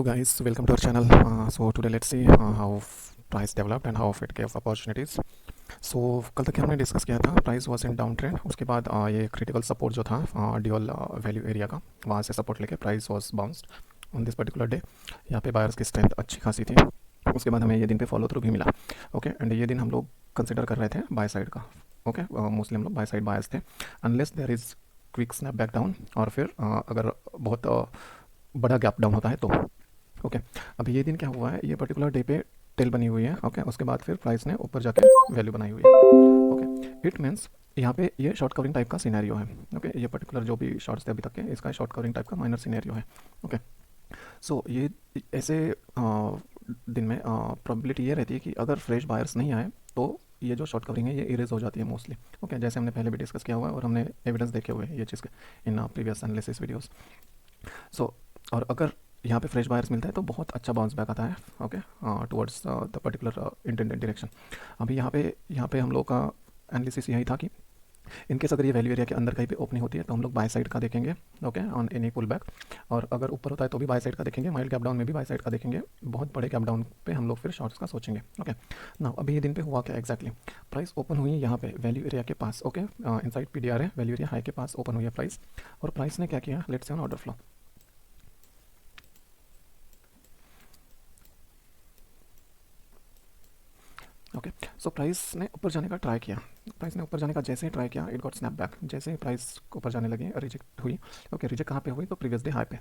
guys, welcome to our channel. So today let's see how price developed and how it gave opportunities. So कल तक हमने discuss किया था price was in down trend. उसके बाद ये क्रिटिकल सपोर्ट जो था ड्यूअल वैल्यू एरिया का, वहाँ से सपोर्ट लेके price was bounced on this particular day. यहाँ पे बायर्स की स्ट्रेंथ अच्छी खासी थी। उसके बाद हमें ये दिन पे फॉलो थ्रू भी मिला। ओके, एंड ये दिन हम लोग कंसिडर कर रहे थे बाय साइड का। ओके, मोस्टली हम लोग बाय साइड बायर्स थे unless there is quick snap back down, और फिर अगर बहुत बड़ा गैप डाउन होता है तो। ओके, अब ये दिन क्या हुआ है, ये पर्टिकुलर डे पे टेल बनी हुई है। ओके, उसके बाद फिर प्राइस ने ऊपर जाके वैल्यू बनाई हुई है। ओके, इट मीन्स यहाँ पे ये शॉर्ट कवरिंग टाइप का सिनेरियो है। ओके, ये पर्टिकुलर जो भी शॉर्ट्स थे अभी तक के, इसका शॉर्ट कवरिंग टाइप का माइनर सिनेरियो है। ओके, सो ये ऐसे दिन में प्रोबेबिलिटी ये रहती है कि अगर फ्रेश बायर्स नहीं आए तो ये जो शॉर्ट कवरिंग है ये इरेज हो जाती है मोस्टली। ओके, जैसे हमने पहले भी डिस्कस किया हुआ है और हमने एविडेंस देखे हुए हैं ये चीज़ के इन प्रीवियस एनालिसिस वीडियोस। सो और अगर यहाँ पे फ्रेश बायर्स मिलता है तो बहुत अच्छा बाउंस बैक आता है। Okay, towards the particular intended direction. अभी यहाँ पे हम लोग का एनालिसिस यही था कि इनकेस अगर ये वैल्यू एरिया के अंदर कहीं पे ओपनिंग होती है तो हम लोग बाय साइड का देखेंगे। Okay, on any pull back, और अगर ऊपर होता है तो भी बाय साइड का देखेंगे, माइल्ड गैप डाउन में भी बाय साइड का देखेंगे, बहुत बड़े गैप डाउन पे हम लोग फिर शॉर्ट्स का सोचेंगे। ओके, ना अभी ये दिन पे हुआ क्या एग्जैक्टली, प्राइस ओपन हुई है यहाँ पे वैल्यू एरिया के पास। ओके, इनसाइड पीडीआर है, वैल्यू एरिया हाई के पास ओपन हुई है प्राइस, और प्राइस ने क्या किया, let's say on order flow. Okay, so price ने ऊपर जाने का ट्राई किया। प्राइस ने ऊपर जाने का जैसे ही ट्राई किया, इट गॉट स्नैप बैक। जैसे ही प्राइस ऊपर जाने लगी रिजेक्ट हुई। ओके, रिजेक्ट कहाँ पे हुई, तो प्रीवियस डे हाई पे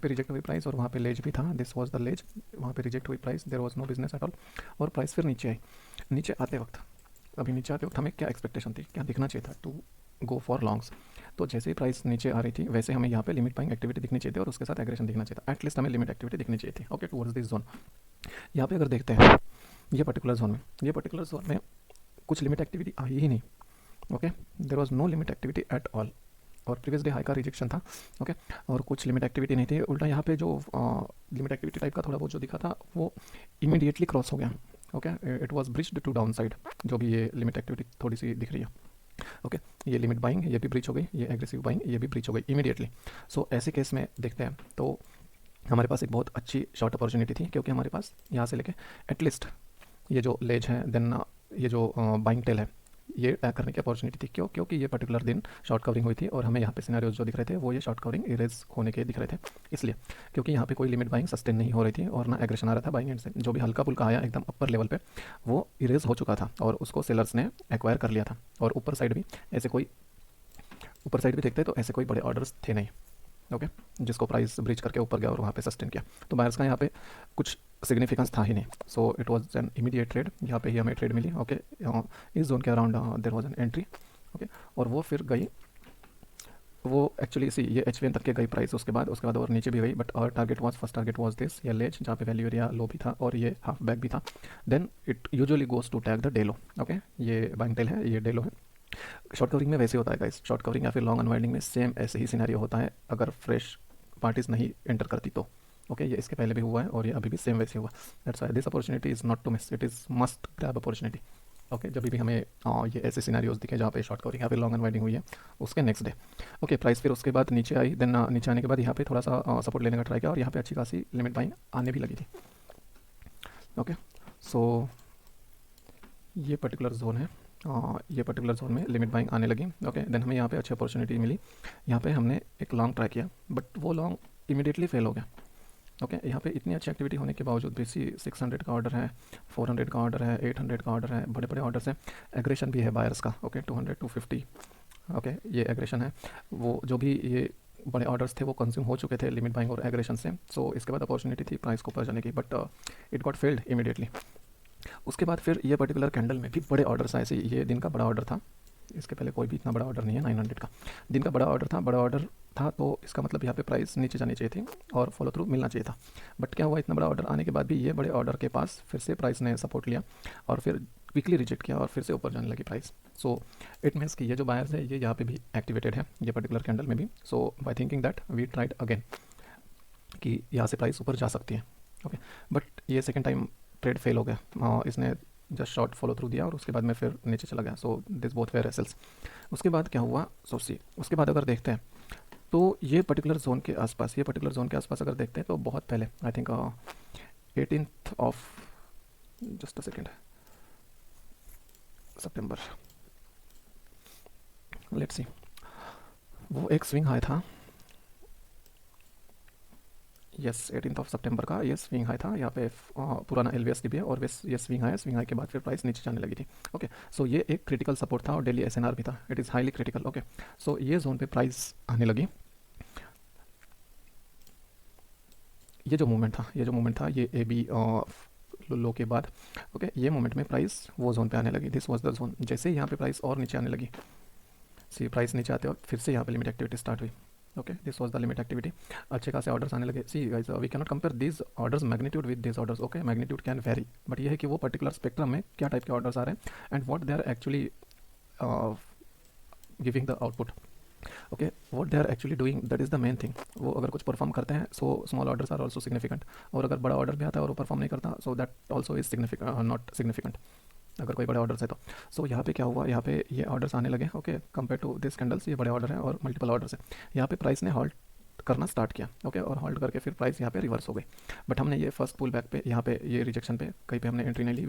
रिजेक्ट हुई प्राइस, और वहाँ पे लेज भी था, दिस वाज द लेज। वहाँ पे रिजेक्ट हुई price, there was no business at all, और प्राइस फिर नीचे आई। नीचे आते वक्त हमें क्या एक्सपेक्टेशन थी, क्या दिखना चाहिए था, टू गो फॉर लॉन्ग्स। तो जैसे ही प्राइस नीचे आ रही थी वैसे हमें यहाँ पे लिमिट बाइंग एक्टिविटी दिखनी चाहिए थी, और उसके साथ एग्रेशन दिखना चाहिए था। एटलीस्ट हमें लिमिट एक्टिविटी दिखनी चाहिए थी। Okay, towards this zone. यहाँ पे अगर देखते हैं ये पर्टिकुलर जोन में कुछ लिमिट एक्टिविटी आई ही नहीं। Okay, there was no limit activity at all, और प्रीवियस डे हाई का रिजेक्शन था। ओके, और कुछ लिमिट एक्टिविटी नहीं थी। उल्टा यहाँ पे जो लिमिट एक्टिविटी टाइप का थोड़ा बहुत जो दिखा था वो इमीडिएटली क्रॉस हो गया। Okay, it was bridged to down side, जो भी ये लिमिट एक्टिविटी थोड़ी सी दिख रही है। ओके, ये लिमिट बाइंग ये भी ब्रीच हो गई, ये एग्रेसिव बाइंग ये भी ब्रीच हो गई इमीडिएटली। सो ऐसे केस में देखते हैं तो हमारे पास एक बहुत अच्छी शॉर्ट अपॉर्चुनिटी थी, क्योंकि हमारे पास यहाँ से लेके एटलीस्ट ये जो लेज है, देन ये जो बाइंग टेल है, ये टैग करने की अपॉर्चुनिटी थी। क्योंकि ये पर्टिकुलर दिन शॉर्ट कवरिंग हुई थी, और हमें यहाँ पे सिनेरियोज जो दिख रहे थे वो ये शॉर्ट कवरिंग इरेज होने के दिख रहे थे। इसलिए क्योंकि यहाँ पे कोई लिमिट बाइंग सस्टेन नहीं हो रही थी, और ना एग्रेशन आ रहा था बाइंग एंड से। जो भी हल्का पुल्का आया एकदम अपर लेवल पे वो इरेज हो चुका था, और उसको सेलर्स ने एक्वायर कर लिया था। और ऊपर साइड भी देखते तो ऐसे कोई बड़े ऑर्डर्स थे नहीं। ओके, जिसको प्राइस ब्रीच करके ऊपर गया और वहाँ पे सस्टेन किया, तो बायर्स का यहाँ पे कुछ सिग्निफिकेंस था ही नहीं। So it was an immediate trade, यहाँ पे ही हमें ट्रेड मिली। ओके, इस जोन के around there was an entry. Okay, और वो फिर गई, वो एक्चुअली इसी ये एच तक के गई प्राइस। उसके बाद और नीचे भी गई, बट और फर्स्ट टारगेट वाज दिस, ये लेज जहाँ पे वैल्यू एरिया लो भी था और ये हाफ बैक भी था। Then it usually goes to tag the day low. Okay, ये बाइंग टेल है, ये डेलो है। शॉर्ट कवरिंग में वैसे होता है गाइस, शॉर्ट कवरिंग या फिर लॉन्ग अनवाइंडिंग में सेम ऐसे ही सिनेरियो होता है, अगर फ्रेश पार्टीज नहीं एंटर करती तो। ओके, ये इसके पहले भी हुआ है और ये अभी भी सेम वैसे हुआ। That's why this opportunity is not to miss, it is must grab opportunity. Okay, जब भी हमें ये ऐसे सिनेरियोज दिखे जहाँ पे शॉर्ट कवरिंग या फिर लॉन्ग अनवाइंडिंग हुई है उसके नेक्स्ट डे। ओके, प्राइस फिर उसके बाद नीचे आई, देन नीचे आने के बाद यहाँ पे थोड़ा सा सपोर्ट लेने का ट्राई किया, और यहाँ पे अच्छी खासी लिमिट बाइंग आने भी लगी थी। ओके, सो ये पर्टिकुलर जोन है, ये पर्टिकुलर जोन में लिमिट बाइंग आने लगी। ओके, देन हमें यहाँ पे अच्छी अपॉर्चुनिटी मिली। यहाँ पे हमने एक लॉन्ग ट्राई किया, बट वो लॉन्ग इमीडिएटली फेल हो गया। ओके, यहाँ पे इतनी अच्छी एक्टिविटी होने के बावजूद भी 600 का ऑर्डर है, 400 का ऑर्डर है, 800 का ऑर्डर है, बड़े बड़े ऑर्डर्स हैं। एग्रेशन भी है बायर्स का। ओके, 200 250। ओके, ये एग्रेशन है। वो जो भी ये बड़े ऑर्डर्स थे वो कंज्यूम हो चुके थे लिमिट बाइंग और एग्रेशन से। सो इसके बाद अपॉर्चुनिटी थी प्राइस को ऊपर जाने की, but it got failed immediately. उसके बाद फिर ये पर्टिकुलर कैंडल में भी बड़े ऑर्डर्स आए। ऐसे ये दिन का बड़ा ऑर्डर था, इसके पहले कोई भी इतना बड़ा ऑर्डर नहीं है। 900 का दिन का बड़ा ऑर्डर था, तो इसका मतलब यहाँ पे प्राइस नीचे जानी चाहिए थी और फॉलो थ्रू मिलना चाहिए था। बट क्या हुआ, इतना बड़ा ऑर्डर आने के बाद भी ये बड़े ऑर्डर के पास फिर से प्राइस ने सपोर्ट लिया, और फिर क्विकली रिजेक्ट किया, और फिर से ऊपर जाने लगी प्राइस। सो इट मीन्स कि ये जो बायर्स है ये यहाँ पे भी एक्टिवेटेड है, ये पर्टिकुलर कैंडल में भी। So by thinking that we tried again कि यहाँ से प्राइस ऊपर जा सकती है। ओके, बट ये सेकेंड टाइम ट्रेड फेल हो गया। इसने जस्ट शॉर्ट फॉलो थ्रू दिया और उसके बाद में फिर नीचे चला गया। So this both were SLs. उसके बाद क्या हुआ, सो सी उसके बाद अगर देखते हैं तो ये पर्टिकुलर जोन के आसपास, ये पर्टिकुलर जोन के आसपास अगर देखते हैं तो बहुत पहले, I think 18th of, just a second, September, let's see, वो एक स्विंग हाई था, यस 18th ऑफ सितंबर का ये स्विंग हाई था। यहाँ पे पुराना एलवीएसडी भी है और ये स्विंग हाई के बाद फिर प्राइस नीचे जाने लगी थी। ओके, सो ये एक क्रिटिकल सपोर्ट था और डेली एसएनआर भी था, it is highly critical. Okay, so ये जोन पे प्राइस आने लगी। ये जो मूवमेंट था ये ए बी लो के बाद, ओके, ये मूवमेंट में प्राइस वो जोन पे आने लगी, दिस वाज द जोन। जैसे ही यहाँ पे प्राइस और नीचे आने लगी, सी प्राइस नीचे आते वक्त फिर से यहाँ पे लिमिट एक्टिविटी स्टार्ट हुई। Okay, this was the limit activity, अच्छे खासे ऑर्डर्स आने लगे। See guys, we can not compare this orders magnitude with this orders. Okay, magnitude can vary, but ये है कि वो पर्टिकुलर स्पेक्ट्रम में क्या टाइप के ऑर्डर्स आ रहे हैं and what they are actually giving the output. Okay, what they are actually doing, that is the main thing. वो अगर कुछ परफॉर्म करते हैं so small orders are also significant, और अगर बड़ा ऑर्डर भी आता है और वो परफॉर्म नहीं करता so that also is significant, not significant, अगर कोई बड़े ऑर्डर्स है तो। सो यहाँ पे क्या हुआ, यहाँ पे ये ऑर्डर्स आने लगे। Okay, compare to this candles ये बड़े ऑर्डर हैं और मल्टीपल ऑर्डर्स है। यहाँ पे प्राइस ने हॉल्ट करना स्टार्ट किया। ओके, और होल्ड करके फिर प्राइस यहाँ पे रिवर्स हो गई। बट हमने ये फर्स्ट पुल बैक पे, यहाँ पे ये रिजेक्शन पे कहीं पे हमने एंट्री नहीं ली।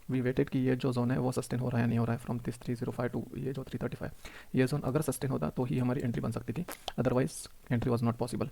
वी वेटेड कि ये जो जोन है वो सस्टेन हो रहा है या नहीं हो रहा है, फ्रॉम दिस 305 टू ये जो 335, ये जोन अगर सस्टेन होता तो ही हमारी एंट्री बन सकती थी, otherwise entry was not possible.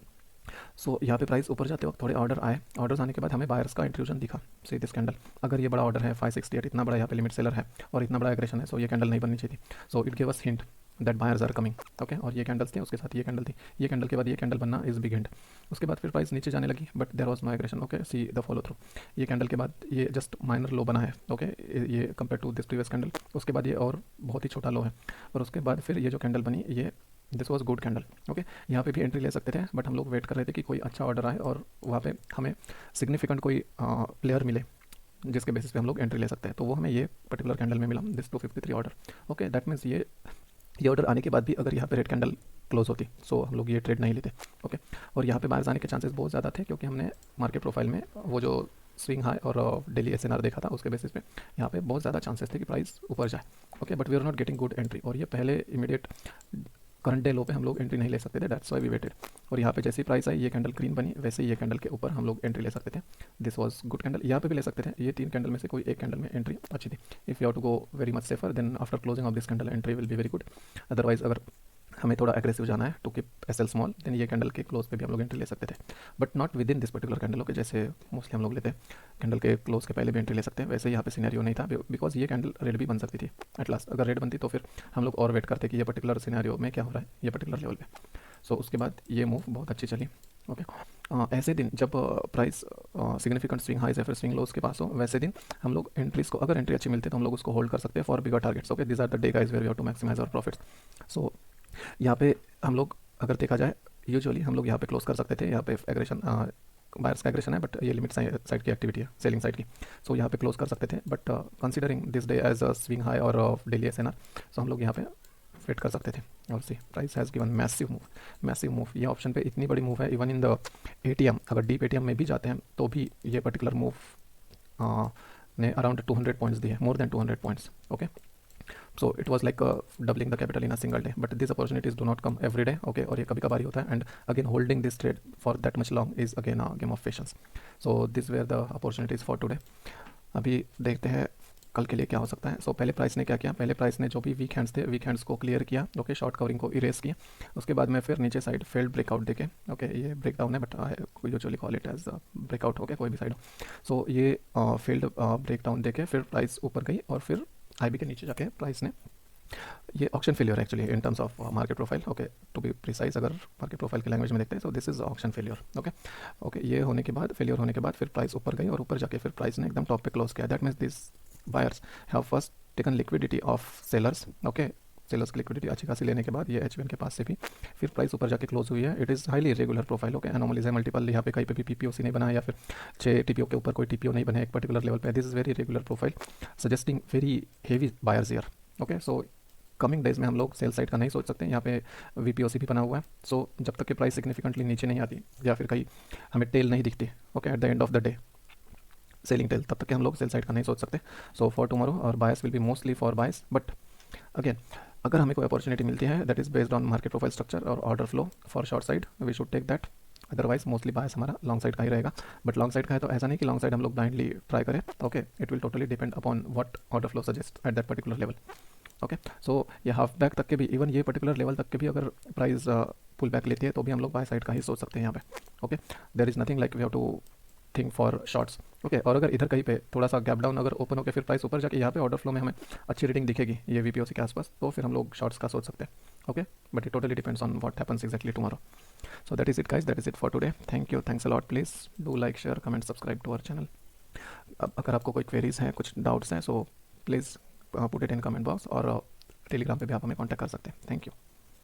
So यहाँ पे प्राइस ऊपर जाते वक्त थोड़े ऑर्डर आए, ऑर्डर्स आने के बाद हमें बायर्स का इंट्रूजन दिखा। सी दिस कैंडल, अगर ये बड़ा ऑर्डर है 568, इतना बड़ा यहाँ पे लिमिट सेलर है और इतना बड़ा एग्रेशन है, सो ये कैंडल नहीं बननी चाहिए थी। So it give us hint that buyers are coming. Okay, और ये कैंडल्स थे, उसके साथ ये कैंडल थी, ये कैंडल के बाद ये कैंडल बनना इज बिग हिंट। उसके बाद फिर प्राइस नीचे जाने लगी but there was no aggression. Okay, see the follow through, ये कैंडल के बाद ये जस्ट माइनर लो बना है। ओके, ये compare to this previous candle, उसके बाद ये और बहुत ही छोटा लो है, और उसके बाद फिर ये जो कैंडल बनी ये this was good candle. Okay, यहाँ पे भी एंट्री ले सकते थे बट हम लोग वेट कर रहे थे कि कोई अच्छा ऑर्डर आए और वहाँ पे हमें सिग्निफिकेंट कोई प्लेयर मिले जिसके बेसिस पे हम लोग एंट्री ले सकते हैं। तो वो हमें ये पर्टिकुलर कैंडल में मिला, this 253 order. Okay, that means ये ऑर्डर आने के बाद भी अगर यहाँ पे रेड कैंडल क्लोज होती सो हम लोग ये ट्रेड नहीं लेते। ओके, और यहाँ पे बाहर जाने के चांसेस बहुत ज़्यादा थे क्योंकि हमने मार्केट प्रोफाइल में वो जो स्विंग हाई और डेली एसएनआर देखा था, उसके बेसिस पे यहाँ पे बहुत ज़्यादा चांसेस थे कि प्राइस ऊपर जाए। Okay, but we are not getting good entry, और ये पहले इमीडिएट करंट डे लो पे हम लोग एंट्री नहीं ले सकते थे, दैट्स व्हाई वी वेटेड। और यहाँ पे जैसी प्राइस आई ये कैंडल ग्रीन बनी, वैसे ही ये कैंडल के ऊपर हम लोग एंट्री ले सकते थे, दिस वाज गुड कैंडल। यहाँ पे भी ले सकते थे, ये 3 कैंडल में से कोई एक कैंडल में एंट्री अच्छी थी। If you have to go very much safer then after closing of this candle entry will be very good. Otherwise अगर हमें थोड़ा एग्रेसिव जाना है to keep SL small, then ये कैंडल के क्लोज पे भी हम लोग एंट्री ले सकते थे, but not within this particular candle. Okay, जैसे मोस्टली हम लोग लेते हैं कैंडल के क्लोज के पहले भी एंट्री ले सकते हैं, वैसे यहाँ पे सिनेरियो नहीं था बिकॉज ये कैंडल रेड भी बन सकती थी एट लास्ट। अगर रेड बनती तो फिर हम लोग और वेट करते कि ये पर्टिकुलर सिनेरियो में क्या हो रहा है ये पर्टिकुलर लेवल पे। सो उसके बाद ये मूव बहुत अच्छी चली। ओके, ऐसे दिन जब प्राइस सिग्निफिकेंट स्विंग हाई से फिर स्विंग लोज के पास हो, वैसे दिन हम लोग एंट्रीज को, अगर एंट्री अच्छी मिलती है तो हम लोग उसको होल्ड कर सकते हैं for bigger targets. Okay, this are the day guys where we have to maximise our profits. So यहाँ पे हम लोग अगर देखा जाए यूजुअली हम लोग यहाँ पे क्लोज कर सकते थे, यहाँ पे एग्रेशन बायर्स का एग्रेशन है बट ये लिमिट साइड की एक्टिविटी है, सेलिंग साइड की। सो यहाँ पे क्लोज कर सकते थे but considering this day as a swing high और डेली एसएनआर, सो हम लोग यहाँ पे वेट कर सकते थे। और see price has given massive move, ये ऑप्शन पे इतनी बड़ी मूव है। इवन इन द एटीएम, अगर डीप एटीएम में भी जाते हैं तो भी ये पर्टिकुलर मूव ने अराउंड 200 पॉइंट्स दिए, more than 200 points. Okay, so it was like doubling the capital in a single day, but these opportunities do not come every day. Okay, और ये कभी कभार ही होता है, and again holding this trade for that much long is again a game of patience. So these were the opportunities for today. अभी देखते हैं कल के लिए क्या हो सकता है। सो पहले प्राइस ने क्या किया, पहले प्राइस ने जो भी वीक हैंड्स थे वीक हैंड्स को क्लियर किया। ओके, शॉर्ट कवरिंग को इरेज किया, उसके बाद में फिर नीचे साइड फेल्ड ब्रेकआउट देके, ओके ये ब्रेकडाउन है but usually call it as breakout. Okay, कोई भी साइड हो, सो ये फेल्ड ब्रेकडाउन देके फिर प्राइस ऊपर गई और फिर आईबी के नीचे जाके प्राइस ने, ये auction failure actually in terms of market profile. Okay, to be precise अगर मार्केट प्रोफाइल की लैंग्वेज में देखते हैं, so this is auction failure. Okay, ये होने के बाद, फेलियर होने के बाद फिर प्राइस ऊपर गई और ऊपर जाके फिर प्राइस ने एकदम टॉप पे क्लोज किया। That means this buyers have first taken liquidity of sellers. Okay, sellers की लिक्विडिटी अच्छी खासी लेने के बाद ये एचबीएन के पास से भी फिर प्राइस ऊपर जाके क्लोज हुई है। It is highly irregular profile. Okay, anomalies है मल्टीपल, यहाँ पे कहीं पे भी पीपीओसी नहीं बना है या फिर 6 टीपीओ के ऊपर कोई टीपीओ नहीं बने एक पर्टिकुलर लेवल पे। This is very regular profile suggesting very heavy buyers year. Okay, so coming days में हम लोग सेल साइड का नहीं सोच सकते, यहाँ पे वीपीओसी भी बना हुआ है। सो जब तक कि प्राइस सिग्निफिकेंटली नीचे नहीं आती या फिर कहीं हमें टेल नहीं दिखती, okay at the end of the day selling tail, तब तक कि हम लोग सेल साइड का नहीं सोच सकते। सो फॉर टुमारो और bias will be mostly for bias, but again अगर हमें कोई अपॉर्चुनिटी मिलती है that is based on market profile structure और order flow for short side, we should take that. Otherwise mostly bias हमारा लॉन्ग साइड का ही रहेगा। बट लॉन्ग साइड का है तो ऐसा नहीं कि लॉन्ग साइड हम लोग ब्लाइंडली ट्राई करें। Okay, it will totally depend upon what order flow suggest at that particular level. Okay, so ये हाफ बैक तक के भी, इवन ये पर्टिकुलर लेवल तक के भी अगर प्राइस पुल बैक लेती है तो भी हम लोग बाय साइड का ही सोच सकते हैं यहाँ पे। Okay, there is nothing like we have to think for shorts. Okay, और अगर इधर कहीं पे थोड़ा सा गैप डाउन अगर ओपन होकर फिर प्राइस ऊपर जाके यहाँ पे ऑर्डर फ्लो में हमें अच्छी रीडिंग दिखेगी ये वीपीओसी के आसपास, तो फिर हम लोग शॉर्ट्स का सोच सकते हैं। Okay, but it totally depends on what happens exactly tomorrow. So that is it guys, that is it for today. Thank you, thanks a lot. Please do like, share, comment, subscribe to our channel. अब अगर आपको कोई queries हैं, कुछ doubts हैं, so please put it in comment box, और Telegram पे भी आप हमें कांटेक्ट कर सकते हैं। Thank you.